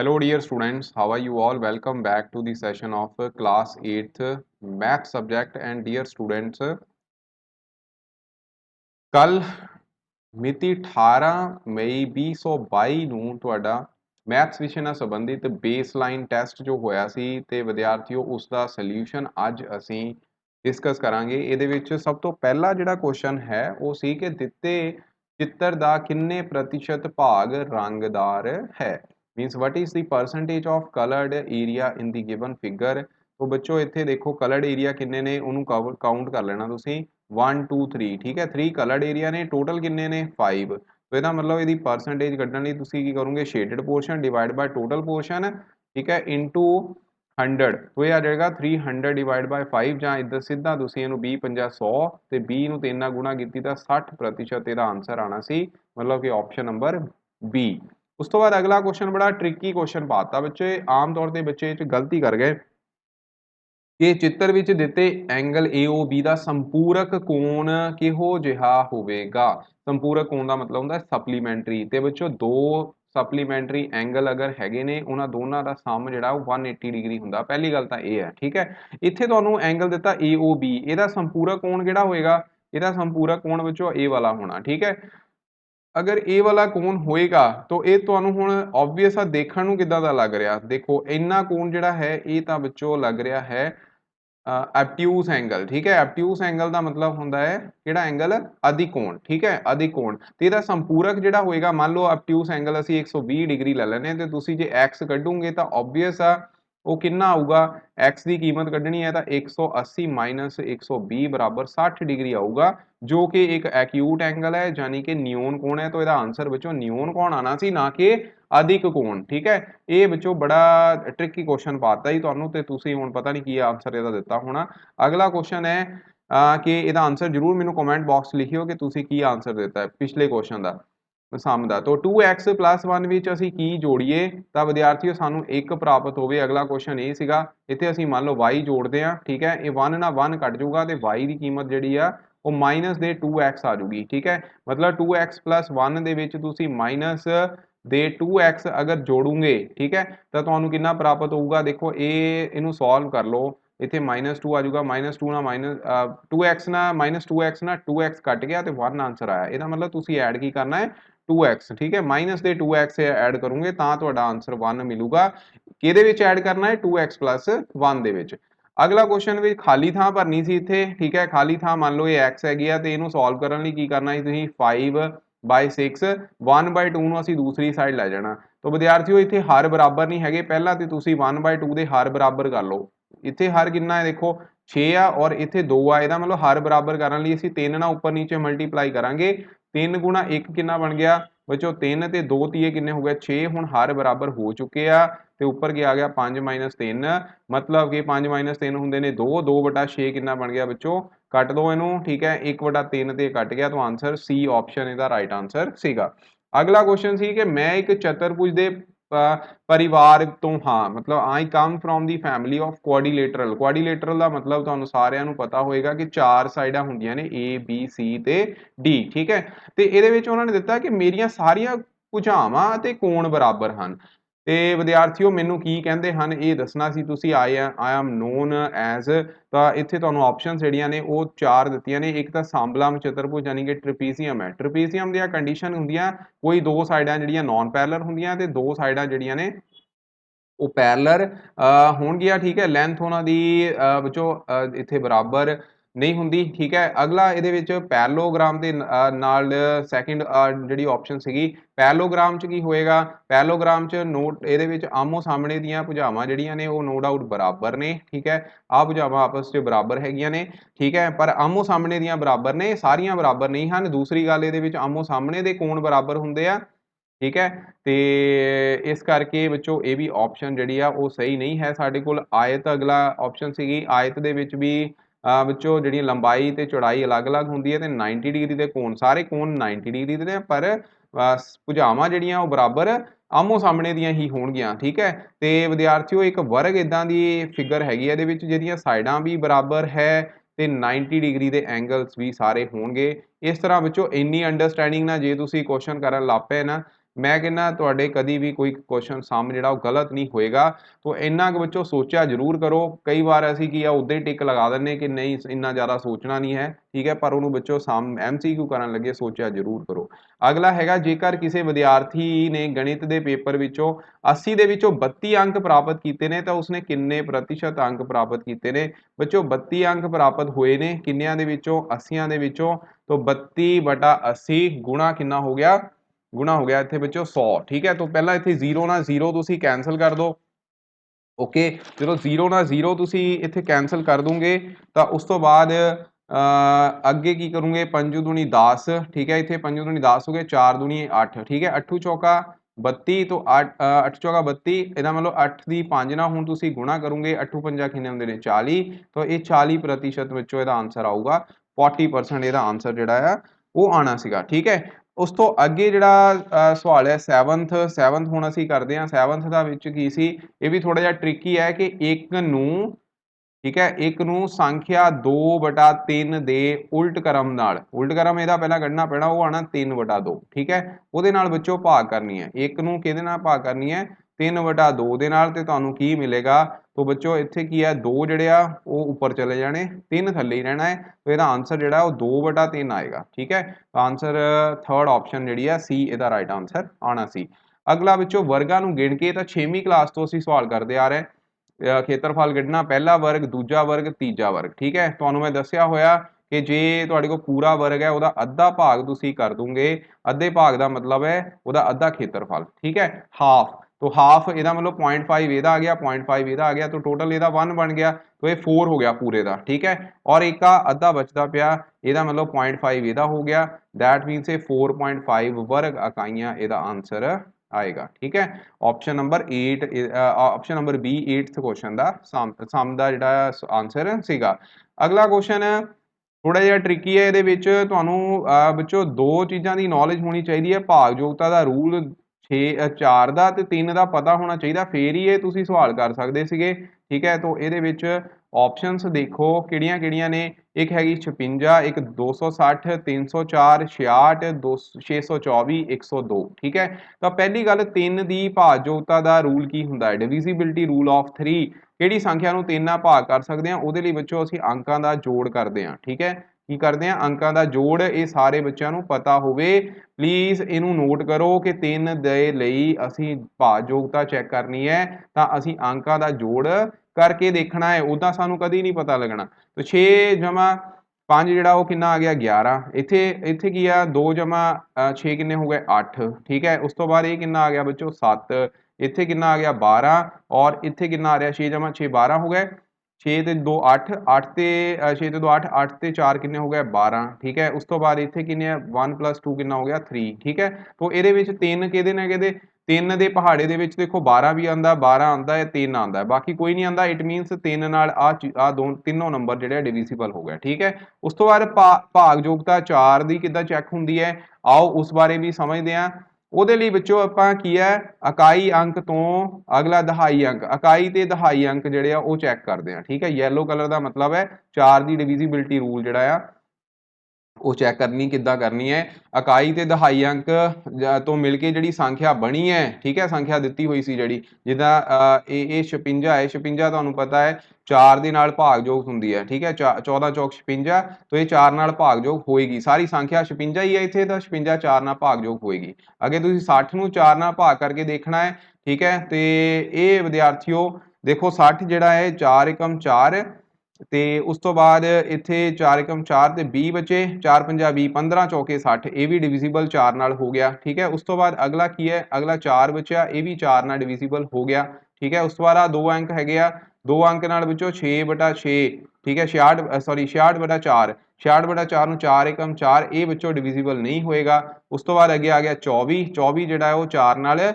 Hello dear students, how are you all? Welcome back to the session of class 8th math subject and dear students, ਕੱਲ ਮਿਤੀ 18 ਮਈ 2022 ਨੂੰ ਤੁਹਾਡਾ maths ਵਿਸ਼ੇ ਨਾਲ ਸੰਬੰਧਿਤ ਬੇਸਲਾਈਨ ਟੈਸਟ ਜੋ ਹੋਇਆ ਸੀ ਤੇ ਵਿਦਿਆਰਥੀਓ ਉਸ ਦਾ ਸੋਲੂਸ਼ਨ ਅੱਜ ਅਸੀਂ ਡਿਸਕਸ ਕਰਾਂਗੇ। ਇਹਦੇ ਵਿੱਚ ਸਭ ਤੋਂ ਪਹਿਲਾ ਜਿਹੜਾ ਕੁਐਸਚਨ ਹੈ ਉਹ ਸੀ ਕਿ ਦਿੱਤੇ ਚਿੱਤਰ ਦਾ ਕਿੰਨੇ ਪ੍ਰਤੀਸ਼ਤ ਭਾਗ ਰੰਗਦਾਰ ਹੈ। Means what is the percentage of coloured area in the given figure. तो बच्चों इत्थे देखो कलर्ड एरिया किन्ने ने उन्होंने काउंट कर लेना तुसी 1 2 3 ठीक है 3 कलर्ड एरिया ने टोटल किन्ने ने 5। तो इसका मतलब यदि परसेंटेज कढ़ने लई तुसी की करोगे shaded portion divide by total portion ठीक है इनटू 100। तो यह आ जाएगा 300 डिवाइड बाय 5 ਜਾਂ इधर सीधा तुसी इहनूं 20 50 100 ਤੇ 20 ਨੂੰ 3 ਨਾਲ ਗੁਣਾ ਕੀਤੀ ਤਾਂ 60% ਇਹਦਾ ਆਨਸਰ ਆਣਾ ਸੀ मतलब कि ऑप्शन नंबर बी। उस तो बाद अगला क्वेश्चन बड़ा ट्रिकी क्वेश्चन पाता बच्चे आम तौर पर बच्चे गलती कर गए कि चित्र विच दिते एंगल AOB का संपूरक कोण किहो जिहा होवेगा। संपूरक कोण का मतलब होंदा सप्लीमेंटरी ते बच्चों दो सप्लीमेंटरी एंगल अगर हैगे ने उन्हां दोनों का सम जिहड़ा 180 डिग्री हुंदा। पहली गल तां इह है ठीक है। इत्थे तुहानूं एंगल दिता AOB इहदा संपूरक कोण किहड़ा होएगा इहदा संपूरक कोण बच्चों ए वाला होना ठीक है। अगर ए वाला कोण होएगा तो ये तुहानूं हुण ऑब्वियस आ देखण नूं किदां दा लग रहा। देखो इन्ना कोण जिहड़ा है ये तां बच्चों लग रहा है एब्ट्यूज एंगल ठीक है। एब्ट्यूज एंगल का मतलब होंदा है किहड़ा एंगल अधिकोण ठीक है अधिकोण ते इहदा संपूरक जिहड़ा होएगा मान लो एब्ट्यूज एंगल असीं 120 डिग्री ले लैने ते तुसीं जे एक्स कढोगे तां ऑब्वियस आ वो कितना आऊगा एक्स की कीमत कढ़नी है तो 180 माइनस 120 बराबर 60 डिग्री आऊगा जो कि एक एक्यूट एंगल है यानी कि नियोन कोण है। तो इसका आंसर बच्चों नियोन कोण आना सी ना कि अधिक कोण ठीक है। ये बच्चों बड़ा ट्रिकी क्वेश्चन पाता ही तुहानूं ते तुसीं हुण पता नहीं की आंसर इसदा दिता होना। अगला क्वेश्चन है कि इसदा आंसर जरूर मैनूं कमेंट बॉक्स लिखियो कि तुसीं की आंसर दिता है पिछले क्वेश्चन का सम का। तो 2x + 1 विच असीं की जोड़िए तो विद्यार्थियों सानूं 1 प्राप्त होवे। अगला क्वेश्चन ये सीगा इत्थे असीं मान लो y जोड़ते हैं ठीक है ये 1 नाल 1 कट जाऊगा तो y की कीमत जिहड़ी आ वो माइनस दे 2x आ जाऊगी ठीक है। मतलब 2x + 1 दे विच तुसीं माइनस दे 2x अगर जोड़ोगे ठीक है तो तुहानूं कितना प्राप्त होऊगा। देखो ये इनू सॉल्व कर लो इत्थे -2 आ जाऊगा -2 ना -2x ना -2x ना 2x कट गया तो 1 आंसर आया। इसदा मतलब तुसीं ऐड की करना है 2x ठीक है माइनस दे 2x ऐड करोगे तो तुहाडा आंसर 1 मिलूगा। किहदे विच ऐड करना है 2x + 1 दे विच। अगला क्वेश्चन भी खाली थां भरनी सी इत्थे ठीक है खाली थां मान लो ये x हैगी आ ते इहनूं सॉल्व करन लई की करना है तुसीं 5/6 1/2 नूं असीं दूसरी साइड लै जाना। तो विद्यार्थियों इत्थे हर बराबर नहीं हैगे पहला ते तुसीं 1/2 दे हर बराबर कर लो। इत्थे हर कितना है देखो 6 आ और इत्थे 2 आ इहदा मतलब हर बराबर करन लई असीं 3 नाल उपर नीचे मल्टीप्लाई करांगे 3 गुणा 1 कितना बन गया बच्चों 3 ते 2 तीए किन्ने हो गए 6 हुण हर बराबर हो चुके आ ते उपर क्या आ गया 5 - 3 मतलब कि 5 - 3 हुंदे ने 2 2/6 कितना बन गया बच्चों कट दो इनू ठीक है 1/3 ते कट गया। तो आंसर सी ऑप्शन इसदा राइट आंसर सीगा। अगला क्वेश्चन सी कि मैं एक चतुर्भुज दे परिवार तो हाँ मतलब I come from the family of quadrilateral. Quadrilateral का मतलब तुहानूं सारिਆਂ ਨੂੰ पता होएगा कि 4 साइडां ਹੁੰਦੀਆਂ ने A B C ते D ठीक है। ਤੇ ਇਹਦੇ ਵਿੱਚ ਉਹਨਾਂ ਨੇ ਦਿੱਤਾ ਕਿ ਮੇਰੀਆਂ ਸਾਰੀਆਂ ਭੁਜਾਵਾਂ ਅਤੇ ਕੋਣ ਬਰਾਬਰ ਹਨ। ਤੇ ਵਿਦਿਆਰਥੀਓ ਮੈਨੂੰ ਕੀ ਕਹਿੰਦੇ ਹਨ ਇਹ ਦੱਸਣਾ ਸੀ ਤੁਸੀਂ। ਆਈ ਐਮ ਨੋਨ ਐਜ਼ ਤਾਂ ਇੱਥੇ ਤੁਹਾਨੂੰ ਆਪਸ਼ਨਸ ਜਿਹੜੀਆਂ ਨੇ ਉਹ 4 ਦਿੱਤੀਆਂ ਨੇ। ਇੱਕ ਤਾਂ ਸਾਂਬਲਮ ਚਤੁਰਭੁਜ ਯਾਨੀ ਕਿ ਟ੍ਰਪੀਜ਼ੀਅਮ ਹੈ। ਟ੍ਰਪੀਜ਼ੀਅਮ ਦੀਆਂ ਕੰਡੀਸ਼ਨ ਹੁੰਦੀਆਂ ਕੋਈ ਦੋ ਸਾਈਡਾਂ ਜਿਹੜੀਆਂ ਨॉन ਪੈਰਲਲ ਹੁੰਦੀਆਂ ਤੇ ਦੋ ਸਾਈਡਾਂ ਜਿਹੜੀਆਂ ਨੇ ਉਹ ਪੈਰਲਰ ਹੋਣਗੀਆਂ ਠੀਕ ਹੈ। ਲੈਂਥ ਉਹਨਾਂ ਦੀ ਵਿੱਚੋਂ ਇੱਥੇ ਬਰਾਬਰ नहीं हुंदी ठीक है। अगला इहदे विच पैरलोग्राम दे नाल सैकेंड जिहड़ी ऑप्शन सीगी पैरलोग्राम च की होएगा पैरलोग्राम च नोट इहदे विच आमो सामने दीयां भुजावां जिहड़ियां ने वो नो डाउट बराबर ने ठीक है। आ भुजावां आपस च बराबर हैगियां ने ठीक है पर आमो सामने दीयां बराबर ने सारियां बराबर नहीं हन। दूसरी गल इहदे विच आमो सामने दे कोण बराबर हुंदे आ ठीक है। तो इस करके बच्चों ये भी ऑप्शन जी वो सही नहीं है। साढ़े कोल आयत अगला ऑप्शन सी आयत दे विच भी बच्चों जी लंबाई तो चौड़ाई अलग अलग होंगी है तो 90 डिग्री के कोण सारे कोण 90 डिग्री के पर भुजावां जिहड़ियां वो बराबर आमो सामने दियां ही होणगियां ठीक है। तो विद्यार्थियों एक वर्ग इदां दी फिगर हैगी इहदे विच जिहदियां साइडां भी बराबर है तो 90 डिग्री के एंगल्स भी सारे होणगे। इस तरह बच्चों इन्नी अंडरस्टैंडिंग ना जे तुसीं क्वेश्चन करन लग पे ना मैं कहना तुहाडे कदी भी कोई क्वेश्चन सम जिहड़ा गलत नहीं होएगा। तो इन्ना कुछ बच्चों सोचा जरूर करो। कई बार असीं की आ उदां ही टिक लगा दिंदे कि नहीं इन्ना ज़्यादा सोचना नहीं है, ठीक है, पर उन्होंने बच्चों सम MCQ करन लगे सोचा जरूर करो। अगला हैगा जेकर किसी विद्यार्थी ने गणित के पेपर विचों 80 ਦੇ ਵਿੱਚੋਂ 32 अंक प्राप्त ਕੀਤੇ ਨੇ ਤਾਂ ਉਸਨੇ ਕਿੰਨੇ प्रतिशत अंक प्राप्त ਕੀਤੇ ਨੇ। ਬੱਚੋ 32 अंक प्राप्त ਹੋਏ ਨੇ ਕਿੰਨਿਆਂ ਦੇ ਵਿੱਚੋਂ 80 ਦੇ ਵਿੱਚੋਂ। तो 32/80 गुणा कितना हो गया, गुणा हो गया इत्थे बच्चों 100, ठीक है। तो पहला इत्थे 0 नाल 0 तुसीं कैंसल कर दो, ओके। जो 0 नाल 0 तुसीं इत्थे कैंसल कर दोगे तो उस तो बाद अगे की करोगे 5 दूनी 10, ठीक है। इत्थे 5 दूनी 10 हो गए, 4 दूनी 8, ठीक है। 8 चौका 32 तो 8 चौका 32 इहदा मतलब 8 दी 5 नाल हुण तुसीं गुणा करोगे, 8 पंजा किन्ने हुंदे ने 40, तो ये 40% बच्चों इहदा आंसर आऊगा। 40% इहदा आंसर जिहड़ा आ वो आना सीगा, ठीक है। उस तो अगे जिहड़ा सवाल है 7th हुण असीं करदे हां। 7th दा विच की सी, ये भी थोड़ा जिहा ट्रिकी है कि 1 नूं, ठीक है, 1 नूं संख्या 2/3 दे उल्ट क्रम नाल, उल्ट क्रम इहदा पहला कढना पैना, वो आना 3/2, ठीक है। उहदे नाल बच्चों भाग करनी है, 1 नूं किहदे नाल भाग करनी है 3/2 दे नाल, ते तुहानूं की मिलेगा। तो बच्चों इत्थे की है 2 जिहड़े आ वो उपर चले जाने, 3 थल्ले ही रहना है। तो इहदा आंसर जिहड़ा वो 2/3 आएगा, ठीक है। तो आंसर थर्ड ऑप्शन जिहड़ी है सी इहदा राइट आंसर आना सी। अगला बच्चों वर्गां नूं गिण के, तो 6वीं क्लास तो असीं सवाल करते आ रहे। खेत्रफल कढ़ना पहला वर्ग, दूजा वर्ग, तीजा वर्ग, ठीक है। तुहानूं मैं दस्सिया होया कि जे तुहाडे कोल पूरा वर्ग है, उहदा अद्धा भाग तुसीं कर दोगे, अद्धे भाग का मतलब है उहदा अद्धा खेत्रफल, ठीक है। हाफ, तो हाफ इहदा मतलब 0.5 इहदा आ गया, 0.5 इहदा आ गया, तो टोटल इहदा 1 बन गया, तो ये 4 हो गया पूरे का, ठीक है। और एक अद्धा बचता पिया, इहदा मतलब 0.5 इहदा हो गया, दैट मीनस ये 4.5 वर्ग इकाइयां इहदा आंसर आएगा, ठीक है। Option number 8, option number B 8th question का सम का जिहड़ा आंसर सीगा। अगला क्वेश्चन थोड़ा जिहा ट्रिकी है, इहदे विच तुहानूं बच्चों दो चीज़ां की नॉलेज होनी चाहिए है। भागयोगता का रूल 4 का ते 3 का पता होना चाहिए, फिर ही ये तुसीं सवाल कर सकते सीगे, ठीक है। तो इहदे विच ऑप्शनस देखो किहड़ियां किहड़ियां ने, एक हैगी 56, एक 260, 304, 66, 624, 102, ठीक है। तो पहली गल 3 की भागयोगता का रूल की हुंदा है, डिविजिबिलिटी रूल ऑफ 3, किहड़ी संख्या नूं 3 नाल भाग कर सकते हैं, उहदे लई बच्चों असीं अंकां दा जोड़ करते हैं, ठीक है। की करते हैं अंकां दा जोड़, ये सारे बच्चों नूं पता होवे। प्लीज़ इनू नोट करो कि 3 दे लई असीं भागयोगता चैक करनी है, तो असीं अंकां दा जोड़ करके देखना है, उदा सानू कदी नहीं पता लगना। तो 6 जमा 5 जिहड़ा वो कितना आ गया 11, इत्थे इत्थे की आ 2 जमा 6 किन्ने हो गए 8, ठीक है। उस तो बाद ये कितना आ गया बच्चों 7, इत्थे कितना आ गया 12, और इत्थे कितना आ रहा 6 जमा 6 12 हो गए, 6 ते 2 8, 8 ते 6 ते 2 8, 8 ते 4 किन्ने हो गए 12, ठीक है। उस तो बाद इत्थे किन्ने 1 + 2 कितना हो गया 3, ठीक है। तो इहदे विच 3 किहदे ने किहदे 3 ਦੇ ਪਹਾੜੇ ਦੇ ਵਿੱਚ ਦੇਖੋ 12 ਵੀ ਆਂਦਾ, 12 ਆਂਦਾ ਹੈ, 3 ਆਂਦਾ ਹੈ, ਬਾਕੀ ਕੋਈ ਨਹੀਂ ਆਂਦਾ। ਇਟ ਮੀਨਸ 3 ਨਾਲ ਆ ਦੋ ਤਿੰਨੋਂ ਨੰਬਰ ਜਿਹੜੇ ਡਿਵੀਜ਼ੀਬਲ ਹੋ ਗਏ, ਠੀਕ ਹੈ। ਉਸ ਤੋਂ ਬਾਅਦ ਭਾਗਯੋਗਤਾ 4 ਦੀ ਕਿੱਦਾਂ ਚੈੱਕ ਹੁੰਦੀ ਹੈ, ਆਓ ਉਸ ਬਾਰੇ ਵੀ ਸਮਝਦੇ ਹਾਂ। ਉਹਦੇ ਲਈ ਬੱਚੋ ਆਪਾਂ ਕੀ ਹੈ, ਇਕਾਈ ਅੰਕ ਤੋਂ ਅਗਲਾ ਦਹਾਈ ਅੰਕ, ਇਕਾਈ ਤੇ ਦਹਾਈ ਅੰਕ ਜਿਹੜੇ ਆ ਉਹ ਚੈੱਕ ਕਰਦੇ ਆ, ਠੀਕ ਹੈ। ਯੈਲੋ ਕਲਰ ਦਾ ਮਤਲਬ ਹੈ 4 ਦੀ ਡਿਵੀਜ਼ੀਬਿਲਟੀ ਰੂਲ ਜਿਹੜਾ ਆ वो चैक करनी किद्दां करनी है। इकाई ते दहाई अंक तो मिलके जिहड़ी संख्या बनी है, ठीक है, संख्या दित्ती हुई सी जिहड़ी जिद्दां ये 56 है, 56 तुहानूं पता है 4 दे नाल भागयोग हुंदी है, ठीक है। 14 चौक 56, तो ये 4 नाल भागयोग होएगी, सारी संख्या 56 ही है इत्थे, तो 56 4 नाल भागयोग होएगी। अगे तुसीं 60 नूं 4 नाल भाग करके देखना है, ठीक है। तो ये विद्यार्थियों देखो 60 जिहड़ा है 4 एकम 4, ਤੇ ਉਸ ਤੋਂ ਬਾਅਦ ਇੱਥੇ 4 ਏਕਮ 4 ਤੇ 20 बचे, 4 पंजा 20, 15 चौके 60, ये भी डिविजिबल 4 नाल हो गया, ठीक है। उस तो बाद अगला की है, अगला 4 बचा, ये भी 4 नाल डिविजिबल हो गया, ठीक है। उस तो बाद 2 अंक हैगे आ, 2 अंक नाल बच्चों 6/6, ठीक है। 66/4, 66/4 ਨੂੰ 4 ਏਕਮ 4, ये बच्चों डिविजिबल नहीं होएगा। उस तो बाद अगे आ गया 24, 24 ਜਿਹੜਾ है वो 4 नाल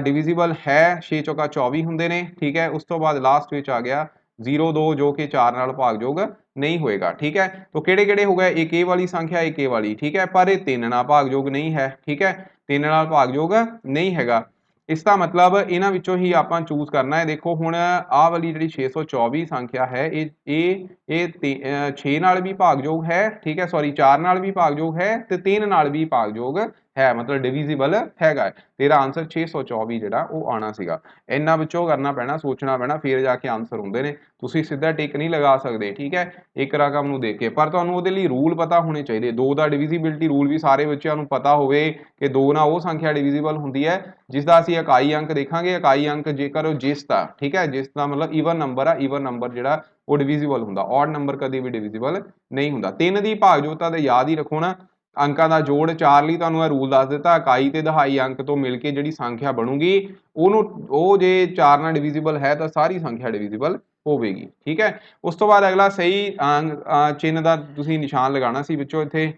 डिविजिबल है, 6 चौका 24 ਹੁੰਦੇ ਨੇ, ठीक है। उस तो बाद लास्ट ਵਿੱਚ आ गया 0 2 जो कि 4 नाल भागयोग नहीं होएगा, ठीक है। तो किहड़े किहड़े हो गए, एक ए वाली संख्या, एक ए वाली, ठीक है, पर ये 3 नाल भागयोग नहीं है, ठीक है, 3 नाल भागयोग नहीं हैगा। इसका मतलब इन्हां विचों ही आपां चूज करना है। देखो हुण आह वाली जिहड़ी 624 संख्या है, ये 6 नाल भी भागयोग है, ठीक है, सॉरी 4 नाल भी भागयोग है ते 3 नाल भी भागयोग है, मतलब डिविजिबल हैगा। तेरा आंसर 624 ਜਿਹੜਾ ਉਹ ਆਣਾ ਸੀਗਾ। ਇੰਨਾ ਵਿੱਚੋਂ ਕਰਨਾ ਪੈਣਾ, ਸੋਚਣਾ ਪੈਣਾ, ਫਿਰ ਜਾ ਕੇ ਆਂਸਰ ਹੁੰਦੇ ਨੇ। ਤੁਸੀਂ ਸਿੱਧਾ ਟਿਕ ਨਹੀਂ ਲਗਾ ਸਕਦੇ, ਠੀਕ ਹੈ, ਇੱਕ ਰਕਮ ਨੂੰ ਦੇਖ ਕੇ। ਪਰ ਤੁਹਾਨੂੰ ਉਹਦੇ ਲਈ ਰੂਲ ਪਤਾ ਹੋਣੇ ਚਾਹੀਦੇ। 2 ਦਾ ਡਿਵੀਜ਼ੀਬਿਲਟੀ ਰੂਲ ਵੀ ਸਾਰੇ ਬੱਚਿਆਂ ਨੂੰ ਪਤਾ ਹੋਵੇ ਕਿ 2 ਨਾਲ ਉਹ ਸੰਖਿਆ ਡਿਵੀਜ਼ੀਬਲ ਹੁੰਦੀ ਹੈ ਜਿਸ ਦਾ ਅਸੀਂ ਇਕਾਈ ਅੰਕ ਦੇਖਾਂਗੇ। ਇਕਾਈ ਅੰਕ ਜੇਕਰ ਉਹ ਜਿਸ ਦਾ, ਠੀਕ ਹੈ, ਜਿਸ ਦਾ ਮਤਲਬ ਈਵਨ ਨੰਬਰ ਆ, ਈਵਨ ਨੰਬਰ ਜਿਹੜਾ ਉਹ ਡਿਵੀਜ਼ੀਬਲ ਹੁੰਦਾ, ਔਡ ਨੰਬਰ ਕਦੇ ਵੀ ਡਿਵੀਜ਼ੀਬਲ ਨਹੀਂ ਹੁੰਦਾ। 3 ਦੀ ਭਾਗਯੋਗਤਾ ਤੇ ਯਾਦ ਹੀ ਰੱਖੋ ਨਾ, ਅੰਕਾਂ ਦਾ ਜੋੜ 4 ਲਈ ਤੁਹਾਨੂੰ ਇਹ ਰੂਲ ਦੱਸ ਦਿੱਤਾ। ਇਕਾਈ ਤੇ ਦਹਾਈ ਅੰਕ ਤੋਂ ਮਿਲ ਕੇ ਜਿਹੜੀ ਸੰਖਿਆ ਬਣੂਗੀ ਉਹਨੂੰ, ਉਹ ਜੇ 4 ਨਾਲ ਡਿਵੀਜ਼ੀਬਲ ਹੈ ਤਾਂ ਸਾਰੀ ਸੰਖਿਆ ਡਿਵੀਜ਼ੀਬਲ ਹੋਵੇਗੀ, ਠੀਕ ਹੈ। ਉਸ ਤੋਂ ਬਾਅਦ ਅਗਲਾ ਸਹੀ ਚਿੰਨ੍ਹ ਦਾ ਤੁਸੀਂ ਨਿਸ਼ਾਨ ਲਗਾਉਣਾ ਸੀ ਵਿੱਚੋਂ ਇੱਥੇ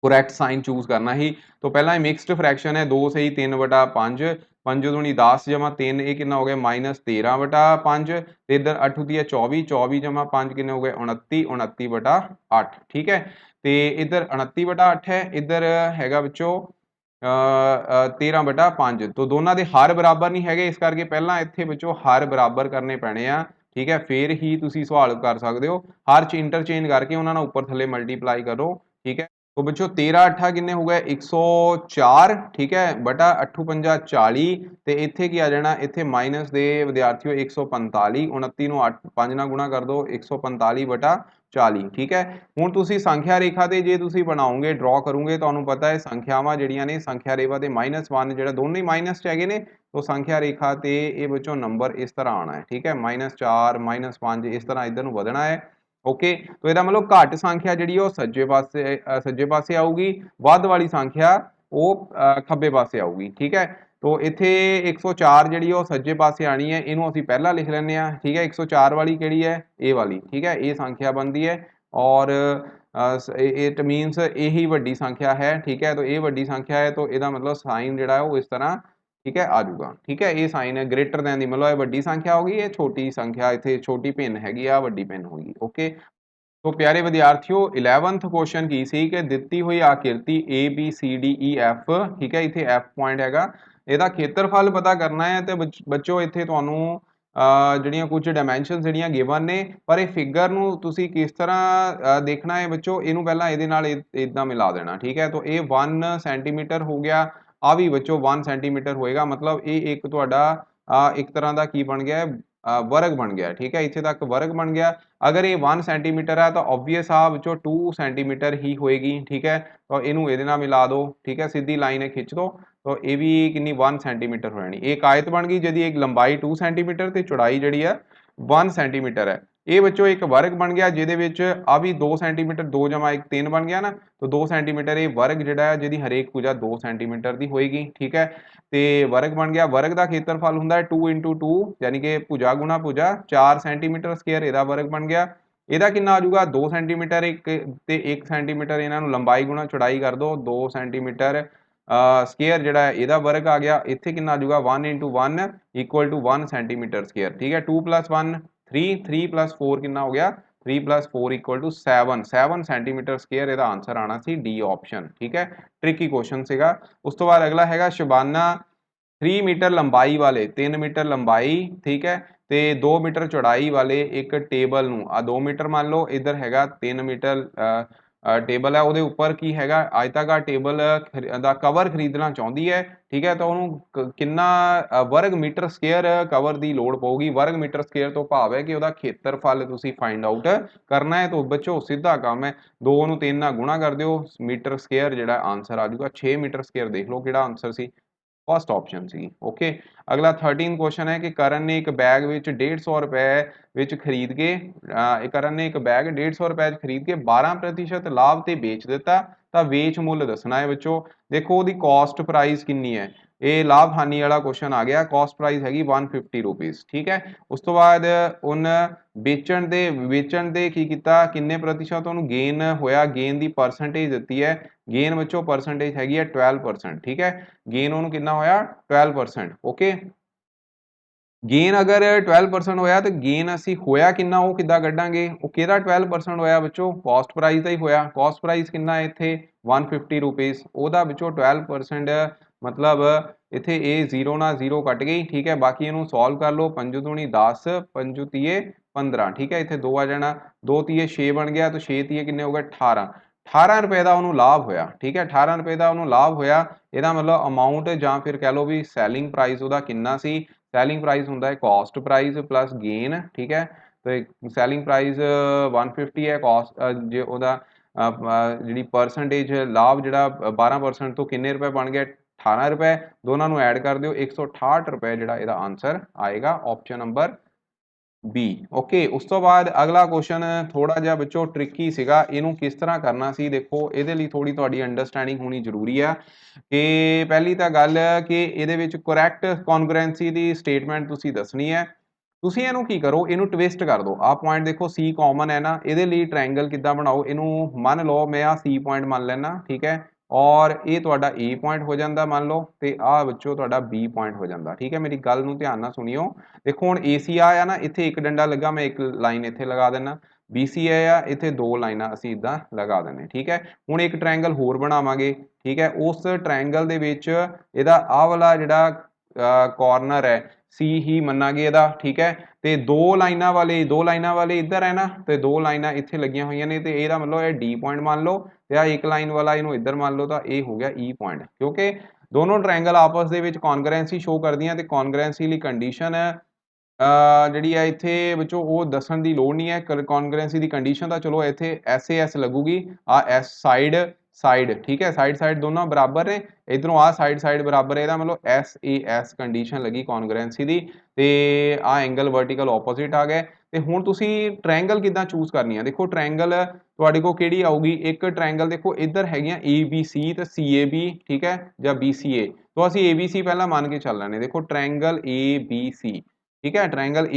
ਕਰੈਕਟ ਸਾਈਨ ਚੂਜ਼ ਕਰਨਾ ਹੀ। तो पहला मिक्सड फ्रैक्शन है 2 सही 3 बटा 5, 5 दूनी 10 जमा 3 ये कितना हो गया -13 बटा 5, इधर 8 होती है 24, 24 जमा 5 कितने हो गए 29, 29 बटा 8, ठीक है। तो इधर 29 बटा 8 है, इधर हैगा बच्चों 13 बटा 5, तो दोनों के हर बराबर नहीं है, इस करके पहला इत्थे बच्चों हर बराबर करने पैने आ, ठीक है, फिर ही तुसी सवाल कर सकते हो। हर च इंटरचेंज करके उन्होंने उपर थले मल्टीप्लाई करो, ठीक है। तो बच्चों 13 8 किन्ने हो गए 104, ठीक है, बटा 8 पंजा 40, तो इत्थे की आ जाना, इत्थे माइनस दे विद्यार्थियों 145, 29 ਨੂੰ 8 5 ਨਾਲ गुणा कर दो 145 बटा 40, ठीक है। ਹੁਣ ਤੁਸੀਂ ਸੰਖਿਆ ਰੇਖਾ ਤੇ ਜੇ ਤੁਸੀਂ ਬਣਾਓਗੇ, ਡਰਾ ਕਰੋਗੇ, ਤੁਹਾਨੂੰ ਪਤਾ ਹੈ ਸੰਖਿਆਵਾਂ ਜਿਹੜੀਆਂ ਨੇ ਸੰਖਿਆ ਰੇਖਾ ਤੇ -1 ਜਿਹੜਾ ਦੋਨੋਂ ਹੀ ਮਾਈਨਸ ਚ ਹੈਗੇ ਨੇ, तो संख्या रेखा ते ये बच्चों नंबर इस तरह आना है, ठीक है, -4 -5 इस तरह इधर बढ़ना है, ओके। तो ਇਹਦਾ मतलब घट संख्या ਜਿਹੜੀ ਉਹ सज्जे पासे आऊगी, ਵੱਧ वाली संख्या ਉਹ ਖੱਬੇ ਪਾਸੇ ਆਊਗੀ, ठीक है। तो इत्थे 104 ਜਿਹੜੀ ਉਹ सज्जे पासे आनी है, ਇਹਨੂੰ ਅਸੀਂ ਪਹਿਲਾਂ ਲਿਖ ਲੈਂਦੇ ਆ, ठीक है। 104 वाली ਕਿਹੜੀ है, ਇਹ वाली, ठीक है, ਇਹ संख्या बनती है और इट मीनस यही ਵੱਡੀ संख्या है, ठीक है। तो ये ਵੱਡੀ संख्या है, तो ਇਹਦਾ मतलब साइन ਜਿਹੜਾ ਹੈ ਉਹ ਇਸ ਤਰ੍ਹਾਂ, ठीक है, आ जाऊगा, ठीक है। ये साइन है ग्रेटर दैन दी, मतलब ये ਵੱਡੀ संख्या होगी, ये छोटी संख्या इत्थे छोटी पिन हैगी आ, ਵੱਡੀ पिन होगी, ओके। तो प्यारे विद्यार्थियों 11th क्वेश्चन की सी कि दिती हुई आकृति A B C D E F, ठीक है, इत्थे एफ पॉइंट हैगा, ਇਹਦਾ ਖੇਤਰਫਲ ਪਤਾ ਕਰਨਾ ਹੈ। ਤੇ ਬੱਚੋ ਇੱਥੇ ਤੁਹਾਨੂੰ ਜਿਹੜੀਆਂ ਕੁਝ ਡਾਈਮੈਂਸ਼ਨਸ ਜਿਹੜੀਆਂ ਗਿਵਨ ਨੇ, ਪਰ ਇਹ ਫਿਗਰ ਨੂੰ ਤੁਸੀਂ ਕਿਸ ਤਰ੍ਹਾਂ ਦੇਖਣਾ ਹੈ ਬੱਚੋ, ਇਹਨੂੰ ਪਹਿਲਾਂ ਇਹਦੇ ਨਾਲ ਇਦਾਂ ਮਿਲਾ ਦੇਣਾ, ਠੀਕ ਹੈ। ਤਾਂ ਇਹ 1 ਸੈਂਟੀਮੀਟਰ ਹੋ ਗਿਆ, ਆ ਵੀ ਬੱਚੋ 1 ਸੈਂਟੀਮੀਟਰ ਹੋਏਗਾ, मतलब ਇਹ ਇੱਕ ਤੁਹਾਡਾ ਇੱਕ ਤਰ੍ਹਾਂ ਦਾ ਕੀ ਬਣ ਗਿਆ, वर्ग बन गया, ठीक है, इत्थे तक वर्ग बन गया। अगर ये 1 सेंटीमीटर है तो ऑब्वियस आ बच्चों 2 सेंटीमीटर ही होएगी, ठीक है। तो इनू ਇਹਦੇ ਨਾਲ मिला दो, ठीक है, सीधी लाइन है खिंच दो, तो ये भी कितनी 1 सेंटीमीटर हो जानी। एक आयत बन गई जिहदी एक लंबाई 2 सेंटीमीटर ते चौड़ाई जिहड़ी है 1 सेंटीमीटर है। ये बच्चों एक वर्ग बन गया जिहदे विच आ भी 2 सेंटीमीटर, 2 जमा 1 3 बन गया ना, तो 2 सेंटीमीटर ये वर्ग जिहड़ा है जिहदी हरेक भुजा 2 सेंटीमीटर दी होएगी, ठीक है। तो वर्ग बन गया, वर्ग का खेत्रफल हुंदा है 2 × 2, यानी कि भुजा गुणा भुजा 4 सेंटीमीटर स्क्वायर, ਇਹਦਾ वर्ग बन गया। ਇਹਦਾ कितना आ जाऊगा 2 सेंटीमीटर, एक ते 1 सेंटीमीटर, इन्हां नूं लंबाई गुणा चौड़ाई कर दो 2 सेंटीमीटर स्क्वायर ਜਿਹੜਾ ਹੈ ਇਹਦਾ वर्ग आ गया। ਇੱਥੇ कितना आ जाऊगा 1 × 1 = 1 सेंटीमीटर स्क्वायर, ठीक है। 2 + 1 3, 3 + 4 कितना हो गया 3 + 4 = 7, 7 सेंटीमीटर स्क्वायर ਇਹਦਾ आंसर आना सी डी ऑप्शन, ठीक है। ट्रिकी क्वेश्चन ਸੀਗਾ। ਉਸ ਤੋਂ ਬਾਅਦ ਅਗਲਾ ਹੈਗਾ ਸ਼ਬਾਨਾ 3 मीटर लंबाई वाले 3 मीटर लंबाई, ठीक है, ਤੇ 2 मीटर चौड़ाई वाले एक टेबल ਨੂੰ ਆ 2 मीटर मान लो, इधर हैगा 3 मीटर टेबल है, ਉਹਦੇ ਉੱਪਰ ਕੀ ਹੈਗਾ ਆਇਤਾਕਾਰ ਟੇਬਲ ਦਾ ਕਵਰ ਖਰੀਦਣਾ ਚਾਹੁੰਦੀ ਹੈ, ਠੀਕ ਹੈ। ਤਾਂ ਉਹਨੂੰ ਕਿੰਨਾ ਵਰਗ ਮੀਟਰ ਸਕੁਅਰ ਕਵਰ ਦੀ ਲੋੜ ਪਊਗੀ। ਵਰਗ ਮੀਟਰ ਸਕੁਅਰ ਤੋਂ ਭਾਵ ਹੈ ਕਿ ਉਹਦਾ ਖੇਤਰਫਲ ਤੁਸੀਂ ਫਾਈਂਡ ਆਊਟ ਕਰਨਾ ਹੈ। ਤਾਂ ਬੱਚੋ ਸਿੱਧਾ ਕੰਮ ਹੈ, 2 ਨੂੰ 3 ਨਾਲ ਗੁਣਾ ਕਰ ਦਿਓ, ਮੀਟਰ ਸਕੁਅਰ ਜਿਹੜਾ ਆਨਸਰ ਆ ਜਾਊਗਾ 6 मीटर ਸਕੁਅਰ। ਦੇਖ ਲਓ ਕਿਹੜਾ ਆਨਸਰ ਸੀ, फस्ट ऑप्शन सी, ओके। अगला 13 क्वेश्चन है कि करण ने एक बैग विच 150 रुपए खरीद के करण ने एक बैग 150 रुपए खरीद के 12% लाभ ते बेच दिता, तो बेच मुल दसना है बच्चों। देखो ਉਹਦੀ कॉस्ट प्राइस कितनी है, ये लाभ हानि वाला क्वेश्चन आ गया। कॉस्ट प्राइस हैगी 150 रुपीज़, ठीक है। उस तो बाद उन बेचण दे की कीता, किन्ने प्रतिशत उन्होंने गेन होया, गेन की परसेंटेज दी है। गेन बच्चों परसेंटेज हैगी है 12%, ठीक है। गेन उन्होंने कितना होया 12%, ओके। गेन अगर 12% होया तो गेन असी होया कितना वो किद्दां कड्डांगे, वो किहदा 12% होया बच्चों कॉस्ट प्राइस का ही होया। कॉस्ट प्राइस कितना है इत्थे 150 रुपीज़, ओहदा बच्चों 12% मतलब इत्थे ए 0 ना 0 कट गई, ठीक है। बाकी इनू सॉल्व कर लो, 5 दूनी 10 5 तीए 15, ठीक है। इत्थे 2 आ जाना, 2 तीए 6 बन गया, तो 6 तीए किन्ने हो गए 18, 18 ਰੁਪਏ ਦਾ ਉਹਨੂੰ ਲਾਭ ਹੋਇਆ, ਠੀਕ ਹੈ 18 ਰੁਪਏ ਦਾ ਉਹਨੂੰ ਲਾਭ ਹੋਇਆ। ਇਹਦਾ ਮਤਲਬ ਅਮਾਊਂਟ ਜਾਂ ਫਿਰ ਕਹਿ ਲਓ ਵੀ ਸੈਲਿੰਗ ਪ੍ਰਾਈਸ ਉਹਦਾ ਕਿੰਨਾ ਸੀ। ਸੈਲਿੰਗ ਪ੍ਰਾਈਸ ਹੁੰਦਾ ਹੈ ਕਾਸਟ ਪ੍ਰਾਈਸ ਪਲੱਸ ਗੇਨ, ਠੀਕ ਹੈ। ਤੇ ਸੈਲਿੰਗ ਪ੍ਰਾਈਸ 150 ਹੈ, ਕਾਸਟ ਜੇ ਉਹਦਾ ਜਿਹੜੀ ਪਰਸੈਂਟੇਜ ਲਾਭ ਜਿਹੜਾ 12% ਤੋਂ ਕਿੰਨੇ ਰੁਪਏ ਬਣ ਗਿਆ 18 ਰੁਪਏ। ਦੋਨਾਂ ਨੂੰ ਐਡ ਕਰ ਦਿਓ 168 ਰੁਪਏ ਜਿਹੜਾ ਇਹਦਾ ਆਨਸਰ ਆਏਗਾ ਆਪਸ਼ਨ ਨੰਬਰ ਬੀ। ਓਕੇ, ਉਸ ਤੋਂ ਬਾਅਦ ਅਗਲਾ ਕੁਐਸਚਨ ਥੋੜਾ ਜਿਹਾ ਬੱਚੋ ਟ੍ਰਿਕੀ ਸੀਗਾ, ਇਹਨੂੰ ਕਿਸ ਤਰ੍ਹਾਂ ਕਰਨਾ ਸੀ। ਦੇਖੋ ਇਹਦੇ ਲਈ ਥੋੜੀ ਤੁਹਾਡੀ ਅੰਡਰਸਟੈਂਡਿੰਗ ਹੋਣੀ ਜ਼ਰੂਰੀ ਆ ਕਿ ਪਹਿਲੀ ਤਾਂ ਗੱਲ ਕਿ ਇਹਦੇ ਵਿੱਚ ਕਰੈਕਟ ਕੌਨਗਰੈਂਸੀ ਦੀ ਸਟੇਟਮੈਂਟ ਤੁਸੀਂ ਦੱਸਣੀ ਹੈ। ਤੁਸੀਂ ਇਹਨੂੰ ਕੀ ਕਰੋ, ਇਹਨੂੰ ਟਵਿਸਟ ਕਰ ਦਿਓ। ਆਹ ਪੁਆਇੰਟ ਦੇਖੋ C ਕਾਮਨ ਹੈ ਨਾ, ਇਹਦੇ ਲਈ ਟ੍ਰਾਇੰਗਲ ਕਿੱਦਾਂ ਬਣਾਓ, ਇਹਨੂੰ ਮੰਨ ਲਓ ਮੈਂ ਆ C ਪੁਆਇੰਟ ਮੰਨ ਲੈਣਾ, ਠੀਕ ਹੈ। ਔਰ ਇਹ ਤੁਹਾਡਾ A ਪੁਆਇੰਟ ਹੋ ਜਾਂਦਾ ਮੰਨ ਲਓ, ਤੇ ਆਹ ਬੱਚੋ ਤੁਹਾਡਾ B ਪੁਆਇੰਟ ਹੋ ਜਾਂਦਾ, ਠੀਕ ਹੈ। ਮੇਰੀ ਗੱਲ ਨੂੰ ਧਿਆਨ ਨਾਲ ਸੁਣਿਓ। ਦੇਖੋ ਹੁਣ AC ਆ ਨਾ, ਇੱਥੇ ਇੱਕ ਡੰਡਾ ਲੱਗਾ, ਮੈਂ ਇੱਕ ਲਾਈਨ ਇੱਥੇ ਲਗਾ ਦੇਣਾ। BC ਆ ਇੱਥੇ ਦੋ ਲਾਈਨਾਂ ਅਸੀਂ ਇਦਾਂ ਲਗਾ ਦਿੰਦੇ, ਠੀਕ ਹੈ। ਹੁਣ ਇੱਕ ਟ੍ਰਾਇੰਗਲ ਹੋਰ ਬਣਾਵਾਂਗੇ, ਠੀਕ ਹੈ। ਉਸ ਟ੍ਰਾਇੰਗਲ ਦੇ ਵਿੱਚ ਇਹਦਾ ਆਹ ਵਾਲਾ ਜਿਹੜਾ ਕਾਰਨਰ ਹੈ C ਹੀ ਮੰਨਾਂਗੇ ਇਹਦਾ, ਠੀਕ ਹੈ। ਤੇ ਦੋ ਲਾਈਨਾਂ ਵਾਲੇ ਇੱਧਰ ਹੈ ਨਾ, ਤੇ ਦੋ ਲਾਈਨਾਂ ਇੱਥੇ ਲੱਗੀਆਂ ਹੋਈਆਂ ਨੇ, ਤੇ ਇਹਦਾ ਮਤਲਬ ਇਹ D ਪੁਆਇੰਟ ਮੰਨ ਲਓ, ਤੇ ਆ ਇੱਕ ਲਾਈਨ ਵਾਲਾ ਇਹਨੂੰ ਇੱਧਰ ਮੰਨ ਲਓ, ਤਾਂ ਇਹ ਹੋ ਗਿਆ E ਪੁਆਇੰਟ। ਕਿਉਂਕਿ ਦੋਨੋਂ ਟ੍ਰਾਇੰਗਲ ਆਪਸ ਦੇ ਵਿੱਚ ਕੌਨਗਰੈਂਸੀ ਸ਼ੋ ਕਰਦੀਆਂ, ਤੇ ਕੌਨਗਰੈਂਸੀ ਲਈ ਕੰਡੀਸ਼ਨ ਜਿਹੜੀ ਹੈ ਇੱਥੇ ਵਿੱਚੋਂ ਉਹ ਦੱਸਣ ਦੀ ਲੋੜ ਨਹੀਂ ਹੈ। ਕੌਨਗਰੈਂਸੀ ਦੀ ਕੰਡੀਸ਼ਨ ਤਾਂ ਚਲੋ ਇੱਥੇ SAS ਲੱਗੂਗੀ, ਆ S ਸਾਈਡ, ਠੀਕ ਹੈ। ਸਾਈਡ ਦੋਨੋਂ ਬਰਾਬਰ ਨੇ, ਇਧਰੋਂ ਆ ਸਾਈਡ ਬਰਾਬਰ ਹੈ, ਇਹਦਾ ਮਤਲਬ SAS ਕੰਡੀਸ਼ਨ ਲੱਗੀ ਕੌਨਗਰੈਂਸੀ ਦੀ, ਤੇ ਆ ਐਂਗਲ ਵਰਟੀਕਲ ਆਪੋਜ਼ਿਟ ਆ ਗਏ। ਤੇ ਹੁਣ ਤੁਸੀਂ ਟ੍ਰਾਇੰਗਲ ਕਿੱਦਾਂ ਚੂਜ਼ ਕਰਨੀ ਹੈ। ਦੇਖੋ ਟ੍ਰਾਇੰਗਲ ਤੁਹਾਡੇ ਕੋਲ ਕਿਹੜੀ ਆਊਗੀ, ਇੱਕ ਟ੍ਰਾਇੰਗਲ ਦੇਖੋ ਇੱਧਰ ਹੈਗੀਆਂ ABC ਤੇ CAB, ਠੀਕ ਹੈ, ਜਾਂ BCA। तो ਅਸੀਂ ABC ਪਹਿਲਾਂ ਮੰਨ ਕੇ ਚੱਲ ਲੈਣੇ। ਦੇਖੋ ਟ੍ਰਾਇੰਗਲ ABC, ਠੀਕ ਹੈ, ਟ੍ਰਾਇੰਗਲ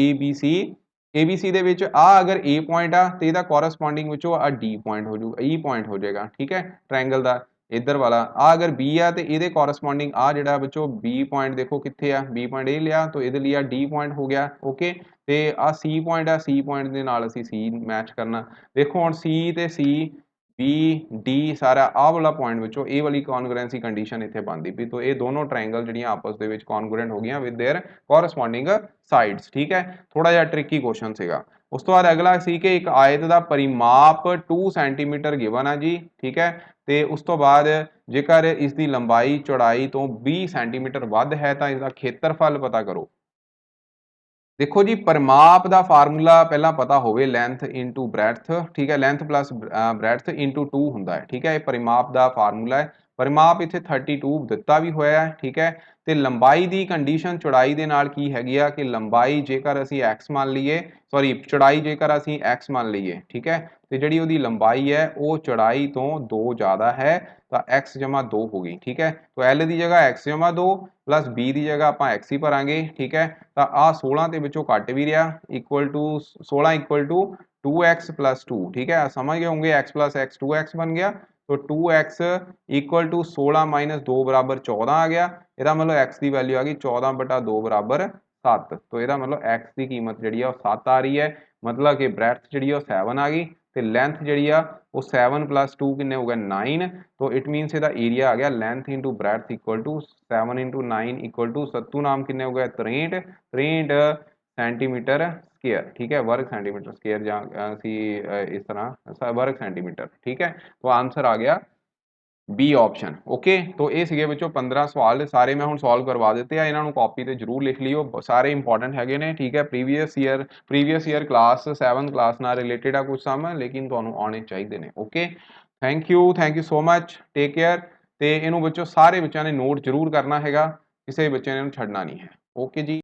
ABC ਦੇ ਵਿੱਚ ਆ ਅਗਰ A ਪੁਆਇੰਟ ਆ ਤੇ ਇਹਦਾ ਕੋਰਸਪੋਂਡਿੰਗ ਵਿੱਚੋਂ ਆ D ਪੁਆਇੰਟ ਹੋ ਜਾਊਗਾ, E ਪੁਆਇੰਟ ਹੋ ਜਾਏਗਾ, ਠੀਕ ਹੈ। ਟ੍ਰਾਇੰਗਲ ਦਾ ਇੱਧਰ ਵਾਲਾ ਆ ਅਗਰ B ਆ ਤੇ ਇਹਦੇ ਕੋਰਸਪੋਂਡਿੰਗ ਆ ਜਿਹੜਾ ਵਿੱਚੋਂ B ਪੁਆਇੰਟ ਦੇਖੋ ਕਿੱਥੇ ਆ, B ਪੁਆਇੰਟ ਇਹ ਲਿਆ, ਤਾਂ ਇਹਦੇ ਲਈ ਆ D ਪੁਆਇੰਟ ਹੋ ਗਿਆ। ਓਕੇ, ਤੇ ਆ C ਪੁਆਇੰਟ ਆ, C ਪੁਆਇੰਟ ਦੇ ਨਾਲ ਅਸੀਂ C ਮੈਚ ਕਰਨਾ। ਦੇਖੋ ਹੁਣ C ਤੇ C B D ਸਾਰਾ ਆਹ ਵਾਲਾ ਪੁਆਇੰਟ ਵਿੱਚੋਂ ਇਹ ਵਾਲੀ ਕੌਨਗਰੈਂਸੀ ਕੰਡੀਸ਼ਨ ਇੱਥੇ ਬਣਦੀ ਪਈ, ਤਾਂ ਇਹ ਦੋਨੋਂ ਟ੍ਰਾਇੰਗਲ ਜਿਹੜੀਆਂ ਆਪਸ ਦੇ ਵਿੱਚ ਕੌਨਗਰੈਂਟ ਹੋ ਗਈਆਂ ਵਿਦ देयर ਕੋਰਸਪੋਂਡਿੰਗ ਸਾਈਡਸ, ਠੀਕ ਹੈ। ਥੋੜਾ ਜਿਹਾ ਟ੍ਰਿਕੀ ਕੁਐਸਚਨ ਸੀਗਾ। ਉਸ ਤੋਂ ਬਾਅਦ ਅਗਲਾ ਸੀ ਕਿ ਇੱਕ ਆਇਤ ਦਾ ਪਰਿਮਾਪ 2 ਸੈਂਟੀਮੀਟਰ ਗਿਵਨ ਆ ਜੀ, ਠੀਕ ਹੈ। ਤੇ ਉਸ ਤੋਂ ਬਾਅਦ ਜੇਕਰ ਇਸ ਦੀ ਲੰਬਾਈ ਚੌੜਾਈ ਤੋਂ 20 ਸੈਂਟੀਮੀਟਰ ਵੱਧ ਹੈ ਤਾਂ ਇਸ ਦਾ ਖੇਤਰਫਲ ਪਤਾ ਕਰੋ। ਦੇਖੋ ਜੀ ਪਰਿਮਾਪ ਦਾ ਫਾਰਮੂਲਾ ਪਹਿਲਾਂ ਪਤਾ ਹੋਵੇ, ਲੈਂਥ ਇਨਟੂ ਬ੍ਰੈਡਥ, ਠੀਕ ਹੈ। ਲੈਂਥ ਪਲੱਸ ਬ੍ਰੈਡਥ ਇਨਟੂ 2 ਹੁੰਦਾ ਹੈ, ਠੀਕ ਹੈ। ਇਹ ਪਰਿਮਾਪ ਦਾ ਫਾਰਮੂਲਾ ਹੈ। ਪਰਿਮਾਪ ਇੱਥੇ 32 ਦਿੱਤਾ ਵੀ ਹੋਇਆ ਹੈ, ਠੀਕ ਹੈ। ਤੇ ਲੰਬਾਈ ਦੀ ਕੰਡੀਸ਼ਨ ਚੌੜਾਈ ਦੇ ਨਾਲ ਕੀ ਹੈਗੀ ਆ ਕਿ ਲੰਬਾਈ ਜੇਕਰ ਅਸੀਂ x ਮੰਨ ਲਈਏ, ਸੌਰੀ ਚੌੜਾਈ ਜੇਕਰ ਅਸੀਂ x ਮੰਨ ਲਈਏ, ਠੀਕ ਹੈ, ਤੇ ਜਿਹੜੀ ਉਹਦੀ ਲੰਬਾਈ ਹੈ ਉਹ ਚੌੜਾਈ ਤੋਂ 2 ਜ਼ਿਆਦਾ ਹੈ, ਤਾਂ x ਜਮਾ 2 ਹੋ ਗਈ, ਠੀਕ ਹੈ। ਤਾਂ L ਦੀ ਜਗ੍ਹਾ x ਜਮਾ 2 ਪਲੱਸ B ਦੀ ਜਗ੍ਹਾ ਆਪਾਂ x ਹੀ ਭਰਾਂਗੇ, ਠੀਕ ਹੈ। ਤਾਂ ਆ 16 ਦੇ ਵਿੱਚੋਂ ਕੱਟ ਵੀ ਰਿਹਾ, equal to 16 equal to 2x plus 2, ਠੀਕ ਹੈ। ਸਮਝ ਗਏ ਹੋਗੇ, x ਪਲੱਸ x 2x ਬਣ ਗਿਆ, तो 2x इक्वल टू 16 माइनस 2 बराबर 14 आ गया। ਇਹਦਾ ਮਤਲਬ x ਦੀ ਵੈਲਿਊ ਆ ਗਈ 14 ਬਟਾ 2 ਬਰਾਬਰ 7। तो ਇਹਦਾ ਮਤਲਬ x ਦੀ ਕੀਮਤ ਜਿਹੜੀ ਆ ਉਹ 7 ਆ ਰਹੀ ਹੈ, ਮਤਲਬ ਕਿ ਬ੍ਰੈਡਥ ਜਿਹੜੀ ਆ ਉਹ 7 ਆ ਗਈ, ਤੇ ਲੈਂਥ ਜਿਹੜੀ ਆ ਉਹ 7 ਪਲੱਸ 2 ਕਿੰਨੇ ਹੋ ਗਏ 9। तो इट मीन्स ਇਹਦਾ ਏਰੀਆ ਆ ਗਿਆ length into breadth equal to 7 into 9 equal to ਸੱਤੂ ਨਾਮ ਕਿੰਨੇ ਹੋ ਗਏ 63 ਸੈਂਟੀਮੀਟਰ ਸਕੁਅਰ, ठीक है, वर्ग सेंटीमीटर स्क्वायर ਜਾਂ ਅਸੀਂ ਇਸ ਤਰ੍ਹਾਂ वर्ग सेंटीमीटर, ठीक है। तो आंसर आ गया बी ऑप्शन। ओके, तो ਇਹ ਸੀਗੇ ਵਿੱਚੋਂ 15 ਸਵਾਲ, ਸਾਰੇ ਮੈਂ ਹੁਣ ਸੋਲਵ ਕਰਵਾ ਦਿੱਤੇ ਆ। ਇਹਨਾਂ ਨੂੰ ਕਾਪੀ ਤੇ ਜਰੂਰ ਲਿਖ ਲਿਓ, ਸਾਰੇ ਇੰਪੋਰਟੈਂਟ ਹੈਗੇ ਨੇ, ਠੀਕ ਹੈ। ਪ੍ਰੀਵੀਅਸ ਈਅਰ ਕਲਾਸ 7 ਕਲਾਸ ਨਾਲ ਰਿਲੇਟਡ ਆ ਕੁਝ ਸਮ, ਲੇਕਿਨ ਤੁਹਾਨੂੰ ਆਉਣੇ ਚਾਹੀਦੇ ਨੇ। Okay, thank you so much, take care. ਤੇ ਇਹਨੂੰ ਬੱਚੋ ਸਾਰੇ ਬੱਚਿਆਂ ਨੇ ਨੋਟ ਜਰੂਰ ਕਰਨਾ ਹੈਗਾ, ਕਿਸੇ ਬੱਚੇ ਨੇ ਇਹਨੂੰ ਛੱਡਣਾ ਨਹੀਂ ਹੈ। ਓਕੇ ਜੀ।